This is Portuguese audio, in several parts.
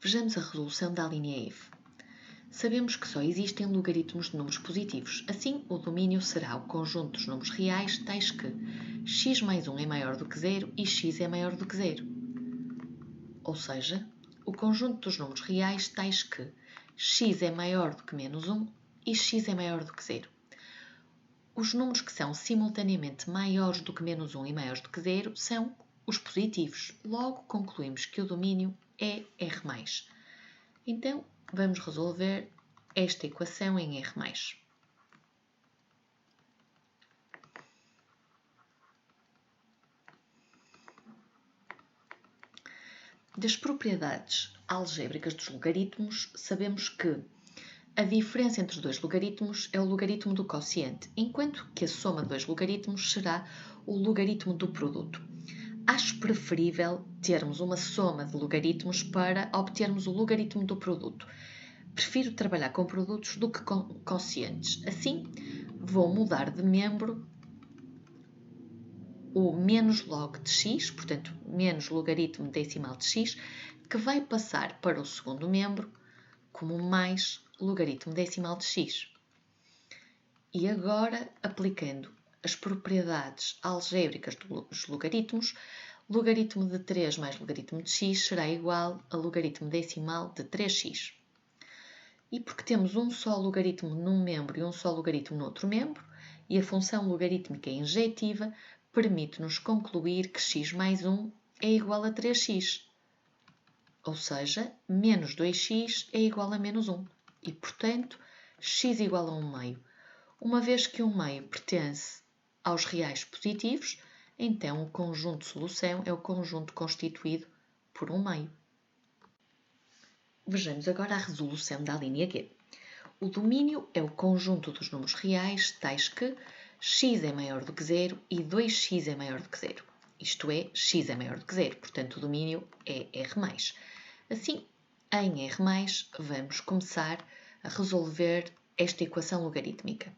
Vejamos a resolução da linha F. Sabemos que só existem logaritmos de números positivos. Assim, o domínio será o conjunto dos números reais, tais que x mais 1 é maior do que 0 e x é maior do que 0. Ou seja, o conjunto dos números reais, tais que x é maior do que menos 1 e x é maior do que 0. Os números que são simultaneamente maiores do que menos 1 e maiores do que 0 são os positivos. Logo, concluímos que o domínio é R+. Então, vamos resolver esta equação em R+. Das propriedades algébricas dos logaritmos, sabemos que a diferença entre os dois logaritmos é o logaritmo do quociente, enquanto que a soma de dois logaritmos será o logaritmo do produto. Acho preferível termos uma soma de logaritmos para obtermos o logaritmo do produto. Prefiro trabalhar com produtos do que com quocientes. Assim, vou mudar de membro o menos log de x, portanto, menos logaritmo decimal de x, que vai passar para o segundo membro como mais logaritmo decimal de x. E agora, aplicando as propriedades algébricas dos logaritmos, logaritmo de 3 mais logaritmo de x será igual a logaritmo decimal de 3x. E porque temos um só logaritmo num membro e um só logaritmo no outro membro, e a função logarítmica é injetiva, permite-nos concluir que x mais 1 é igual a 3x. Ou seja, menos 2x é igual a menos 1. E, portanto, x igual a 1 meio. Uma vez que 1 meio pertence aos reais positivos, então o conjunto de solução é o conjunto constituído por 1 meio. Vejamos agora a resolução da linha G. O domínio é o conjunto dos números reais, tais que x é maior do que 0 e 2x é maior do que 0. Isto é, x é maior do que 0, portanto o domínio é R+. Assim, em R+, vamos começar a resolver esta equação logarítmica.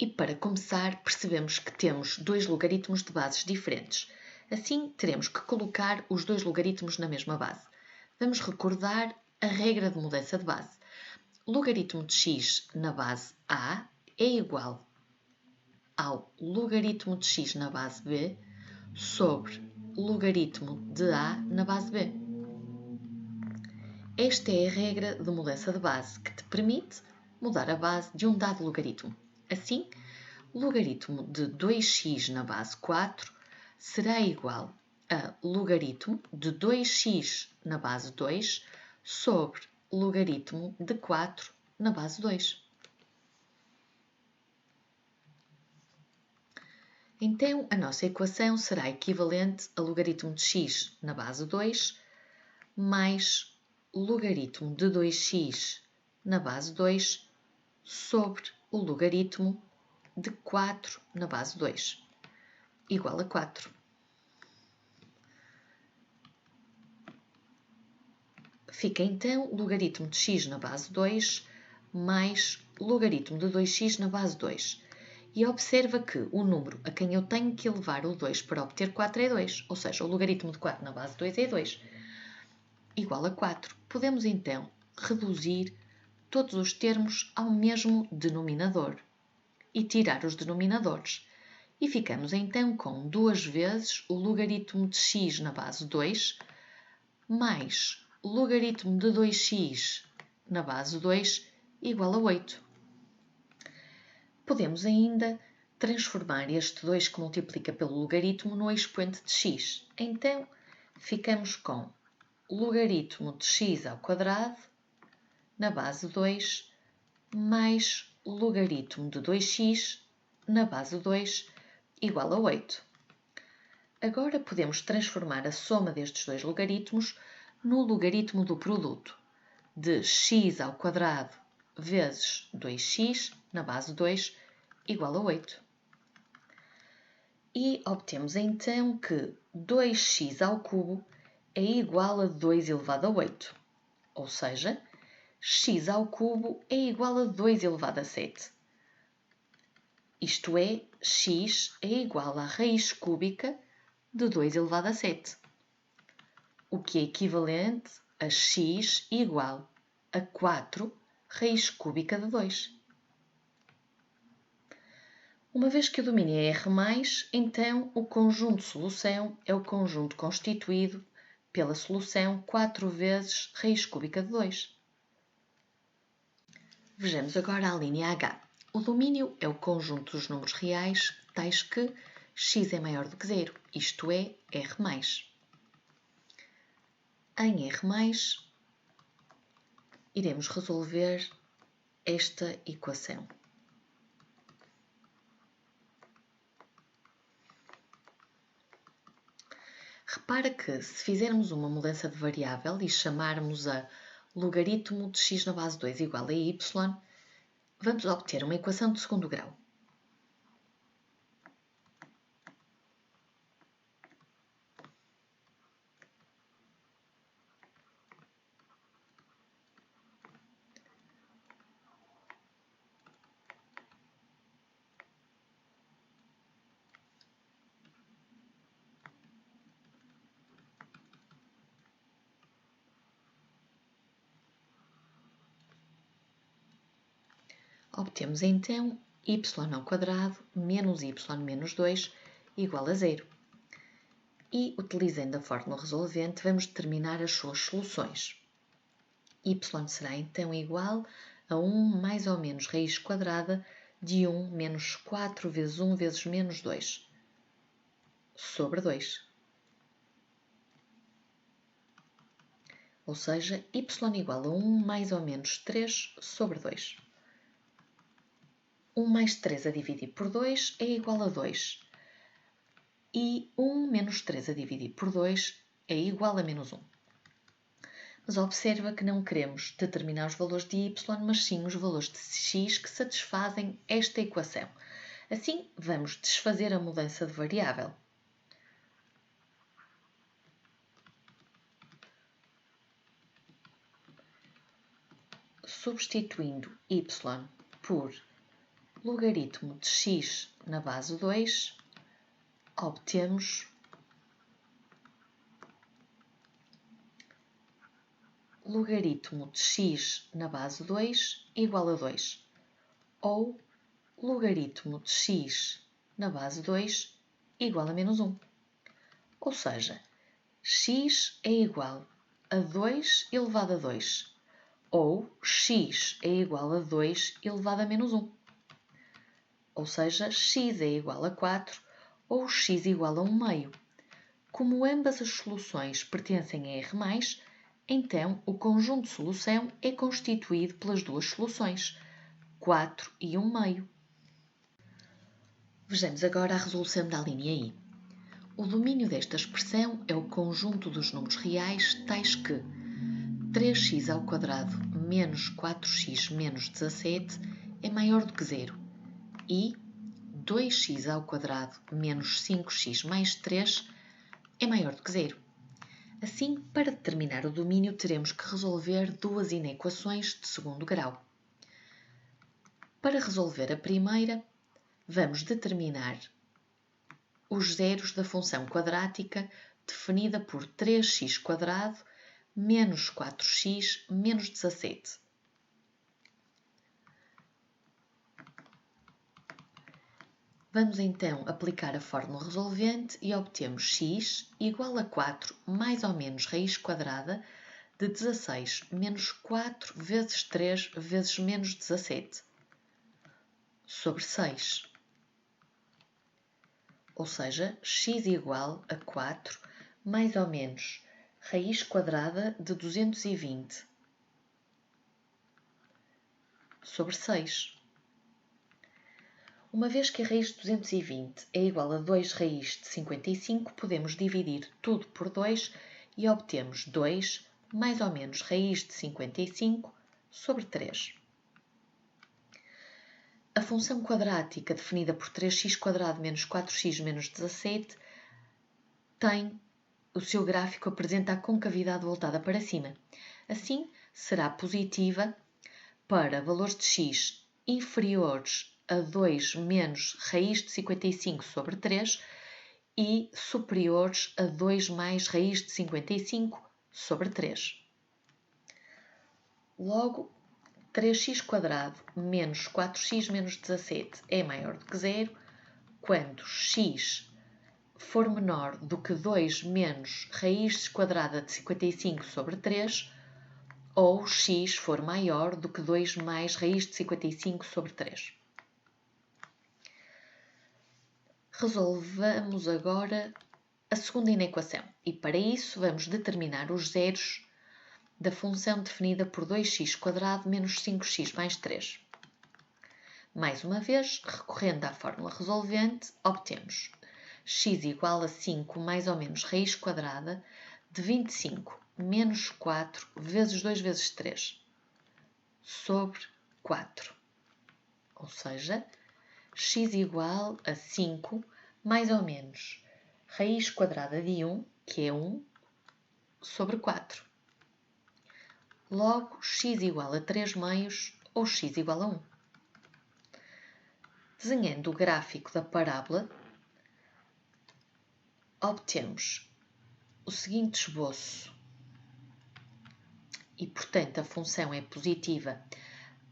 E para começar, percebemos que temos dois logaritmos de bases diferentes. Assim, teremos que colocar os dois logaritmos na mesma base. Vamos recordar a regra de mudança de base. Logaritmo de x na base A é igual ao logaritmo de x na base B sobre logaritmo de A na base B. Esta é a regra de mudança de base que te permite mudar a base de um dado logaritmo. Assim, logaritmo de 2x na base 4 será igual a logaritmo de 2x na base 2 sobre logaritmo de 4 na base 2. Então, a nossa equação será equivalente a logaritmo de x na base 2 mais logaritmo de 2x na base 2 sobre o logaritmo de 4 na base 2, igual a 4. Fica então logaritmo de x na base 2 mais logaritmo de 2x na base 2. E observa que o número a quem eu tenho que elevar o 2 para obter 4 é 2, ou seja, o logaritmo de 4 na base 2 é 2, igual a 4. Podemos então reduzir todos os termos ao mesmo denominador e tirar os denominadores. E ficamos então com 2 vezes o logaritmo de x na base 2 mais logaritmo de 2x na base 2 igual a 8. Podemos ainda transformar este 2 que multiplica pelo logaritmo no expoente de x. Então, ficamos com logaritmo de x ao quadrado na base 2 mais logaritmo de 2x na base 2 igual a 8. Agora podemos transformar a soma destes dois logaritmos no logaritmo do produto, de x ao quadrado vezes 2x na base 2 igual a 8. E obtemos então que 2x ao cubo é igual a 2 elevado a 8, ou seja, x ao cubo é igual a 2 elevado a 7. Isto é, x é igual à raiz cúbica de 2 elevado a 7, o que é equivalente a x igual a 4 raiz cúbica de 2. Uma vez que o domínio é R+, então o conjunto de solução é o conjunto constituído pela solução 4 vezes raiz cúbica de 2. Vejamos agora a linha H. O domínio é o conjunto dos números reais, tais que x é maior do que 0, isto é, R+. Em R+, iremos resolver esta equação. Repara que, se fizermos uma mudança de variável e chamarmos a logaritmo de x na base 2 igual a y, vamos obter uma equação de segundo grau. Obtemos então y² menos y menos 2 igual a 0. E, utilizando a fórmula resolvente, vamos determinar as suas soluções. Y será então igual a 1 mais ou menos raiz quadrada de 1 menos 4 vezes 1 vezes menos 2 sobre 2. Ou seja, y igual a 1 mais ou menos 3 sobre 2. 1 mais 3 a dividir por 2 é igual a 2. E 1 menos 3 a dividir por 2 é igual a menos 1. Mas observa que não queremos determinar os valores de y, mas sim os valores de x que satisfazem esta equação. Assim, vamos desfazer a mudança de variável. Substituindo y por logaritmo de x na base 2, obtemos logaritmo de x na base 2 igual a 2, ou logaritmo de x na base 2 igual a menos 1. Ou seja, x é igual a 2 elevado a 2, ou x é igual a 2 elevado a menos 1. Ou seja, x é igual a 4 ou x igual a 1 meio. Como ambas as soluções pertencem a R+, então o conjunto de solução é constituído pelas duas soluções, 4 e 1 meio. Vejamos agora a resolução da linha I. O domínio desta expressão é o conjunto dos números reais, tais que 3x² menos 4x menos 17 é maior do que 0 e 2x² menos 5x mais 3 é maior do que 0. Assim, para determinar o domínio, teremos que resolver duas inequações de segundo grau. Para resolver a primeira, vamos determinar os zeros da função quadrática definida por 3x² menos 4x menos 17. Vamos então aplicar a fórmula resolvente e obtemos x igual a 4 mais ou menos raiz quadrada de 16 menos 4 vezes 3 vezes menos 17 sobre 6. Ou seja, x igual a 4 mais ou menos raiz quadrada de 220 sobre 6. Uma vez que a raiz de 220 é igual a 2 raiz de 55, podemos dividir tudo por 2 e obtemos 2 mais ou menos raiz de 55 sobre 3. A função quadrática definida por 3x² menos 4x menos 17 tem o seu gráfico apresenta a concavidade voltada para cima. Assim, será positiva para valores de x inferiores a 2 menos raiz de 55 sobre 3 e superiores a 2 mais raiz de 55 sobre 3. Logo, 3x² menos 4x menos 17 é maior do que 0 quando x for menor do que 2 menos raiz quadrada de 55 sobre 3 ou x for maior do que 2 mais raiz de 55 sobre 3. Resolvamos agora a segunda inequação e para isso vamos determinar os zeros da função definida por 2x² menos 5x mais 3. Mais uma vez, recorrendo à fórmula resolvente, obtemos x igual a 5 mais ou menos raiz quadrada de 25 menos 4 vezes 2 vezes 3 sobre 4. Ou seja, x igual a 5 mais ou menos raiz quadrada de 1, que é 1, sobre 4. Logo, x igual a 3 meios ou x igual a 1. Desenhando o gráfico da parábola, obtemos o seguinte esboço e, portanto, a função é positiva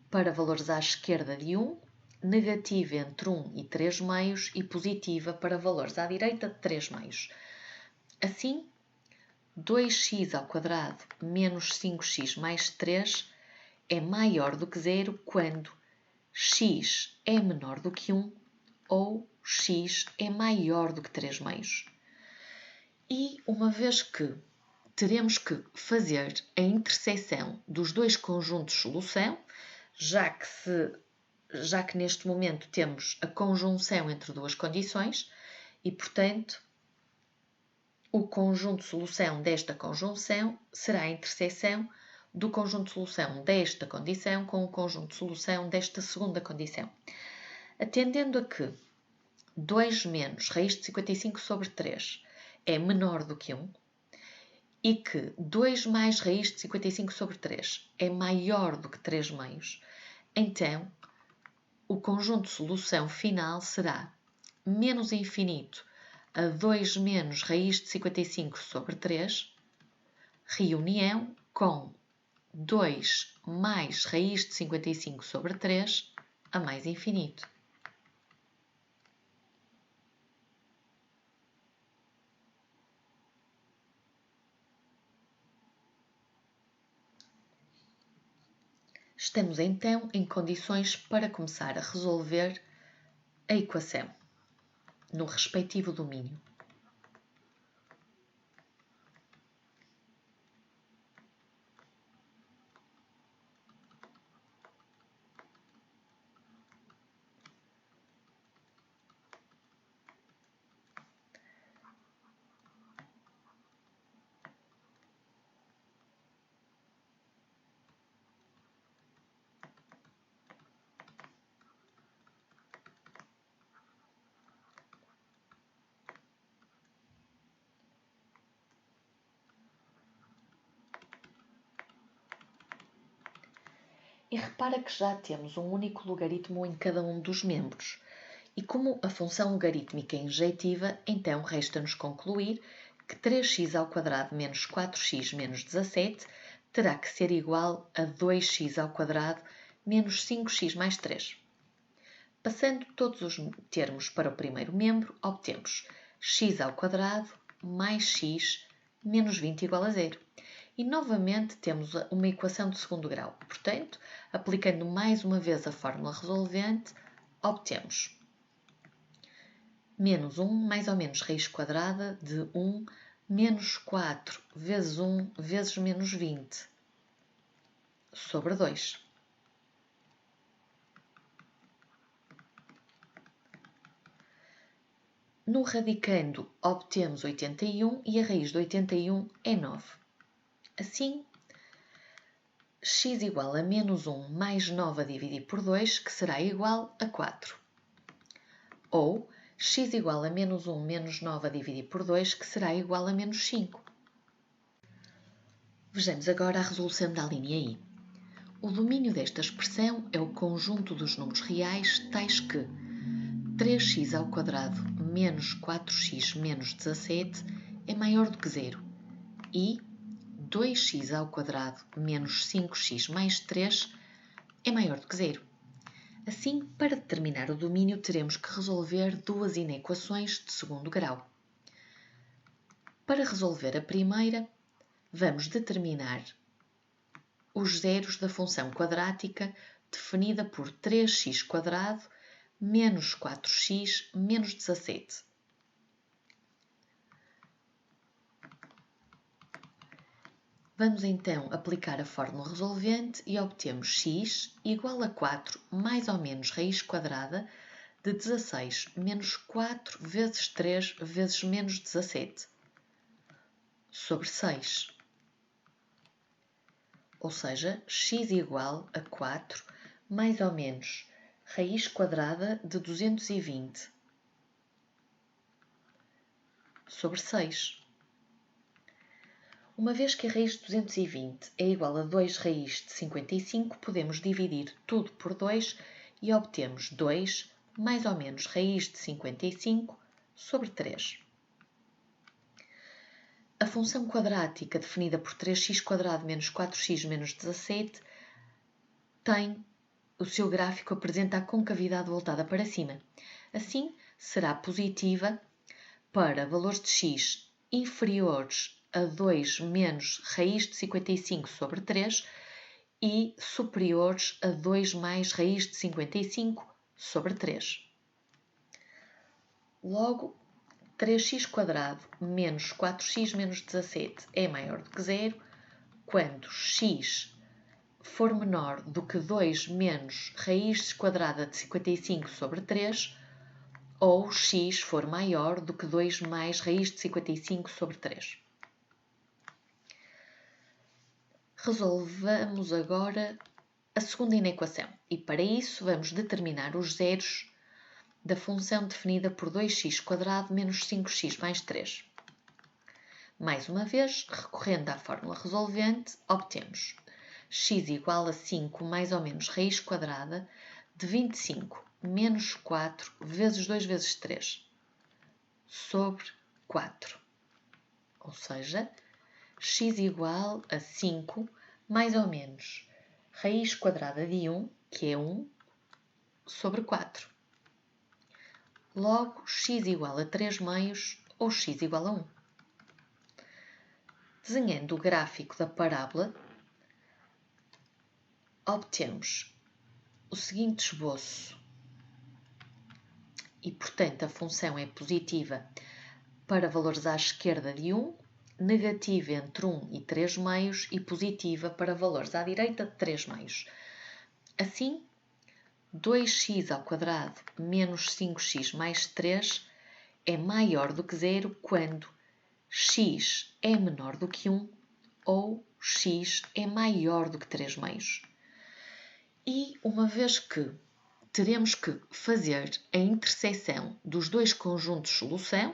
para valores à esquerda de 1, negativa entre 1 e 3 meios e positiva para valores à direita de 3 meios. Assim, 2x² menos 5x mais 3 é maior do que 0 quando x é menor do que 1 ou x é maior do que 3 meios. E uma vez que teremos que fazer a interseção dos dois conjuntos de solução, já que neste momento temos a conjunção entre duas condições e, portanto, o conjunto de solução desta conjunção será a interseção do conjunto de solução desta condição com o conjunto de solução desta segunda condição. Atendendo a que 2 menos raiz de 55 sobre 3 é menor do que 1 e que 2 mais raiz de 55 sobre 3 é maior do que 3 meios, então o conjunto de solução final será menos infinito a 2 menos raiz de 55 sobre 3, reunião com 2 mais raiz de 55 sobre 3 a mais infinito. Estamos então em condições para começar a resolver a equação no respectivo domínio. E repara que já temos um único logaritmo em cada um dos membros. E como a função logarítmica é injetiva, então resta-nos concluir que 3x² menos 4x menos 17 terá que ser igual a 2x² menos 5x mais 3. Passando todos os termos para o primeiro membro, obtemos x² mais x menos 20 igual a 0. E novamente temos uma equação de segundo grau. Portanto, aplicando mais uma vez a fórmula resolvente, obtemos menos 1 mais ou menos raiz quadrada de 1 menos 4 vezes 1 vezes menos 20 sobre 2. No radicando, obtemos 81 e a raiz de 81 é 9. Assim, x igual a menos 1 mais 9 a dividir por 2, que será igual a 4. Ou x igual a menos 1 menos 9 a dividir por 2, que será igual a menos 5. Vejamos agora a resolução da linha I. O domínio desta expressão é o conjunto dos números reais tais que 3x² menos 4x menos 17 é maior do que zero e 2x ao quadrado menos 5x mais 3 é maior do que zero. Assim, para determinar o domínio, teremos que resolver duas inequações de segundo grau. Para resolver a primeira, vamos determinar os zeros da função quadrática definida por 3x² menos 4x menos 17. Vamos então aplicar a fórmula resolvente e obtemos x igual a 4 mais ou menos raiz quadrada de 16 menos 4 vezes 3 vezes menos 17 sobre 6. Ou seja, x igual a 4 mais ou menos raiz quadrada de 220 sobre 6. Uma vez que a raiz de 220 é igual a 2 raiz de 55, podemos dividir tudo por 2 e obtemos 2 mais ou menos raiz de 55 sobre 3. A função quadrática definida por 3x² menos 4x menos 17 tem o seu gráfico apresenta a concavidade voltada para cima. Assim, será positiva para valores de x inferiores a 2 menos raiz de 55 sobre 3 e superiores a 2 mais raiz de 55 sobre 3. Logo, 3x² menos 4x menos 17 é maior do que zero quando x for menor do que 2 menos raiz quadrada de 55 sobre 3 ou x for maior do que 2 mais raiz de 55 sobre 3. Resolvamos agora a segunda inequação e para isso vamos determinar os zeros da função definida por 2x² menos 5x mais 3. Mais uma vez, recorrendo à fórmula resolvente, obtemos x igual a 5 mais ou menos raiz quadrada de 25 menos 4 vezes 2 vezes 3 sobre 4. Ou seja, x igual a 5 mais ou menos raiz quadrada de 1, que é 1, sobre 4. Logo, x igual a 3 meios ou x igual a 1. Desenhando o gráfico da parábola, obtemos o seguinte esboço e, portanto, a função é positiva para valores à esquerda de 1, negativa entre 1 e 3 meios e positiva para valores à direita de 3 meios. Assim, 2x² menos 5x mais 3 é maior do que zero quando x é menor do que 1 ou x é maior do que 3 meios. E uma vez que teremos que fazer a interseção dos dois conjuntos de solução,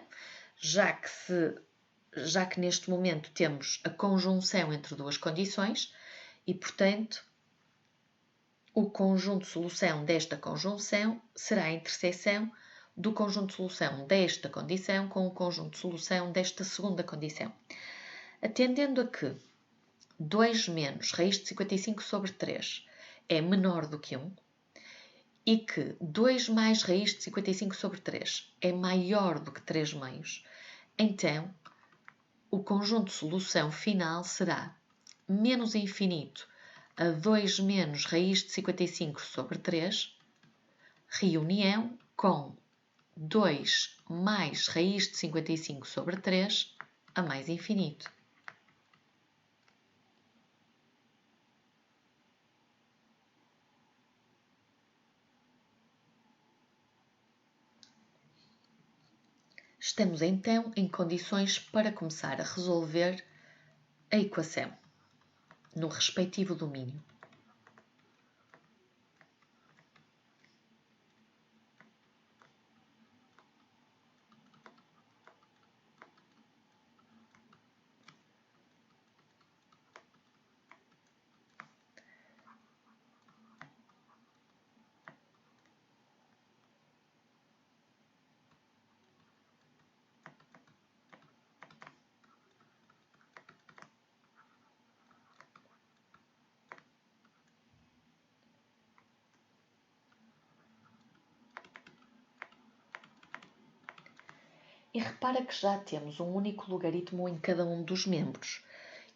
já que neste momento temos a conjunção entre duas condições e, portanto, o conjunto de solução desta conjunção será a interseção do conjunto de solução desta condição com o conjunto de solução desta segunda condição. Atendendo a que 2 menos raiz de 55 sobre 3 é menor do que 1 e que 2 mais raiz de 55 sobre 3 é maior do que 3 meios, então o conjunto de solução final será menos infinito a 2 menos raiz de 55 sobre 3, reunião com 2 mais raiz de 55 sobre 3 a mais infinito. Estamos então em condições para começar a resolver a equação no respectivo domínio. E repara que já temos um único logaritmo em cada um dos membros.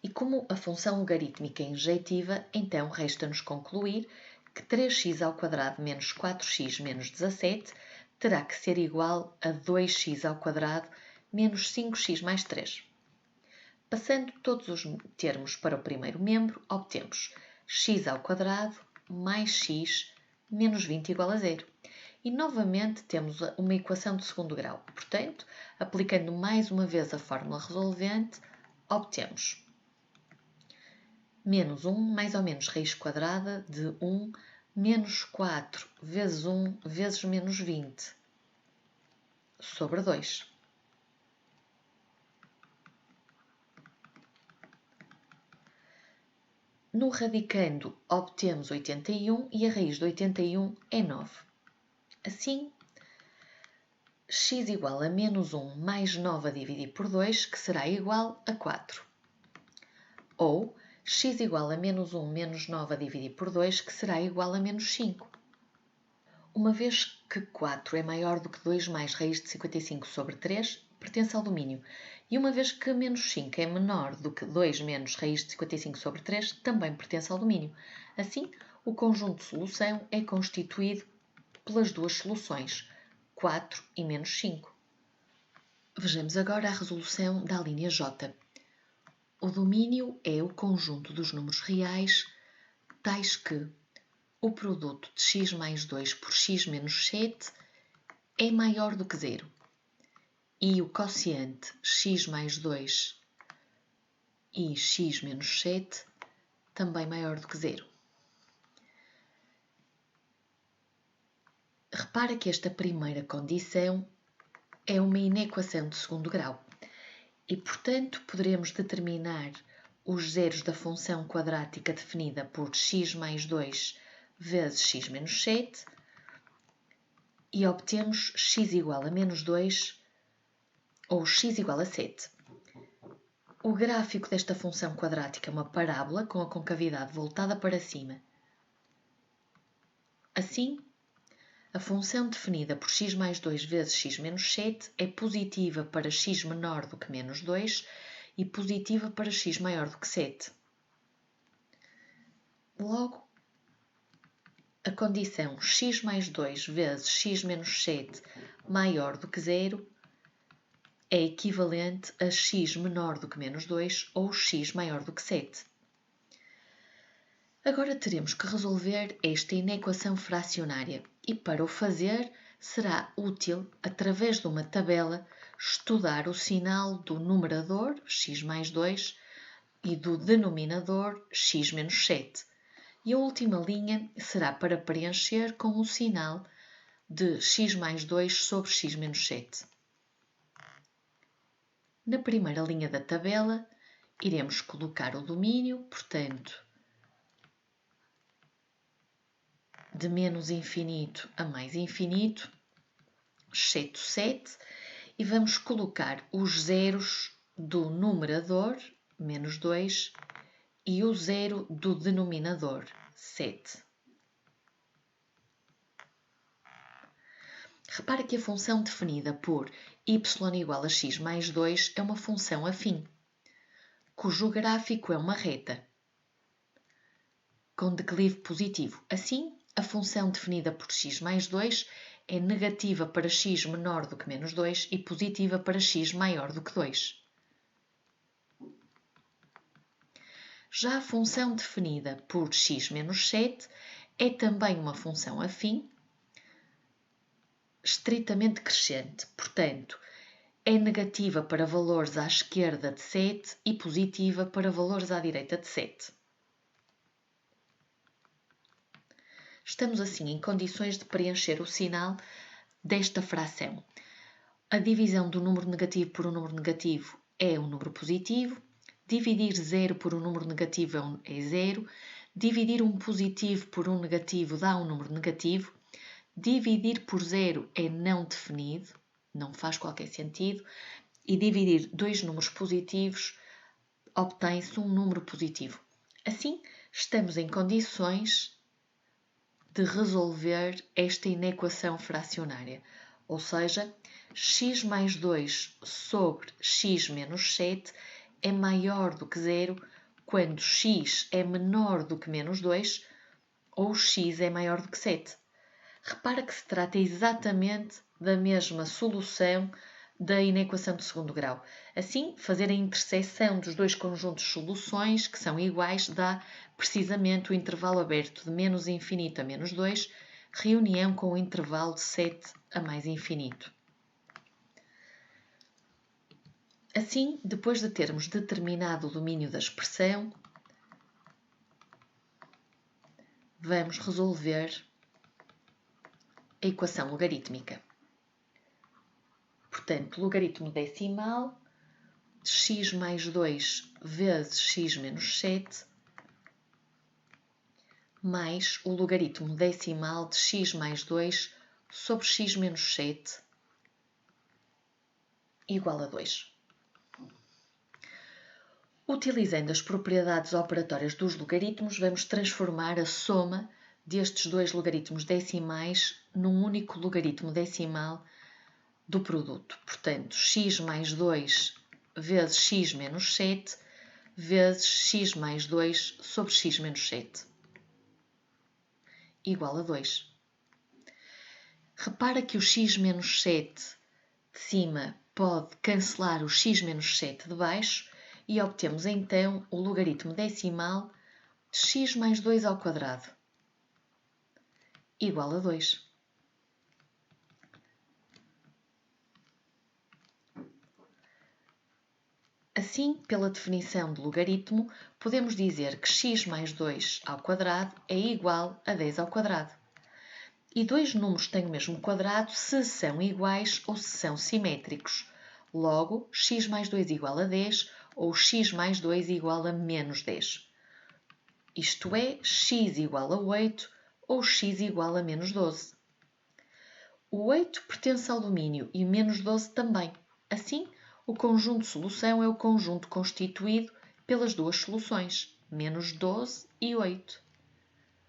E como a função logarítmica é injetiva, então resta-nos concluir que 3x² menos 4x menos 17 terá que ser igual a 2x² menos 5x mais 3. Passando todos os termos para o primeiro membro, obtemos x² mais x menos 20 igual a 0. E novamente temos uma equação de segundo grau. Portanto, aplicando mais uma vez a fórmula resolvente, obtemos menos 1 mais ou menos raiz quadrada de 1 menos 4 vezes 1 vezes menos 20 sobre 2. No radicando, obtemos 81 e a raiz de 81 é 9. Assim, x igual a menos 1 mais 9 a dividir por 2, que será igual a 4. Ou x igual a menos 1 menos 9 a dividir por 2, que será igual a menos 5. Uma vez que 4 é maior do que 2 mais raiz de 55 sobre 3, pertence ao domínio. E uma vez que menos 5 é menor do que 2 menos raiz de 55 sobre 3, também pertence ao domínio. Assim, o conjunto de solução é constituído pelas duas soluções, 4 e menos 5. Vejamos agora a resolução da linha J. O domínio é o conjunto dos números reais, tais que o produto de x mais 2 por x menos 7 é maior do que 0 e o quociente x mais 2 e x menos 7 também maior do que 0. Repara que esta primeira condição é uma inequação de segundo grau e, portanto, poderemos determinar os zeros da função quadrática definida por x mais 2 vezes x menos 7 e obtemos x igual a menos 2 ou x igual a 7. O gráfico desta função quadrática é uma parábola com a concavidade voltada para cima. Assim, a função definida por x mais 2 vezes x menos 7 é positiva para x menor do que menos 2 e positiva para x maior do que 7. Logo, a condição x mais 2 vezes x menos 7 maior do que 0 é equivalente a x menor do que menos 2 ou x maior do que 7. Agora teremos que resolver esta inequação fracionária e, para o fazer, será útil, através de uma tabela, estudar o sinal do numerador, x mais 2, e do denominador, x menos 7. E a última linha será para preencher com o sinal de x mais 2 sobre x menos 7. Na primeira linha da tabela, iremos colocar o domínio, portanto, de menos infinito a mais infinito, exceto 7, e vamos colocar os zeros do numerador, menos 2, e o zero do denominador, 7. Repara que a função definida por y igual a x mais 2 é uma função afim, cujo gráfico é uma reta, com declive positivo. Assim, a função definida por x mais 2 é negativa para x menor do que menos 2 e positiva para x maior do que 2. Já a função definida por x menos 7 é também uma função afim, estritamente crescente, portanto, é negativa para valores à esquerda de 7 e positiva para valores à direita de 7. Estamos assim em condições de preencher o sinal desta fração. A divisão do número negativo por um número negativo é um número positivo, dividir 0 por um número negativo é 0, dividir um positivo por um negativo dá um número negativo, dividir por 0 é não definido, não faz qualquer sentido, e dividir dois números positivos obtém-se um número positivo. Assim, estamos em condições de resolver esta inequação fracionária, ou seja, x mais 2 sobre x menos 7 é maior do que zero quando x é menor do que menos 2 ou x é maior do que 7. Repara que se trata exatamente da mesma solução da inequação de segundo grau. Assim, fazer a interseção dos dois conjuntos de soluções que são iguais dá precisamente o intervalo aberto de menos infinito a menos 2, reunião com o intervalo de 7 a mais infinito. Assim, depois de termos determinado o domínio da expressão, vamos resolver a equação logarítmica. Portanto, logaritmo decimal de x mais 2 vezes x menos 7 mais o logaritmo decimal de x mais 2 sobre x menos 7 igual a 2. Utilizando as propriedades operatórias dos logaritmos, vamos transformar a soma destes dois logaritmos decimais num único logaritmo decimal do produto. Portanto, x mais 2 vezes x menos 7 vezes x mais 2 sobre x menos 7 igual a 2. Repara que o x menos 7 de cima pode cancelar o x menos 7 de baixo e obtemos então o logaritmo decimal de x mais 2 ao quadrado igual a 2. Assim, pela definição de logaritmo, podemos dizer que x mais 2 ao quadrado é igual a 10 ao quadrado. E dois números têm o mesmo quadrado se são iguais ou se são simétricos. Logo, x mais 2 igual a 10 ou x mais 2 igual a menos 10. Isto é, x igual a 8 ou x igual a menos 12. O 8 pertence ao domínio e o menos 12 também. Assim, o conjunto de solução é o conjunto constituído pelas duas soluções, menos 12 e 8.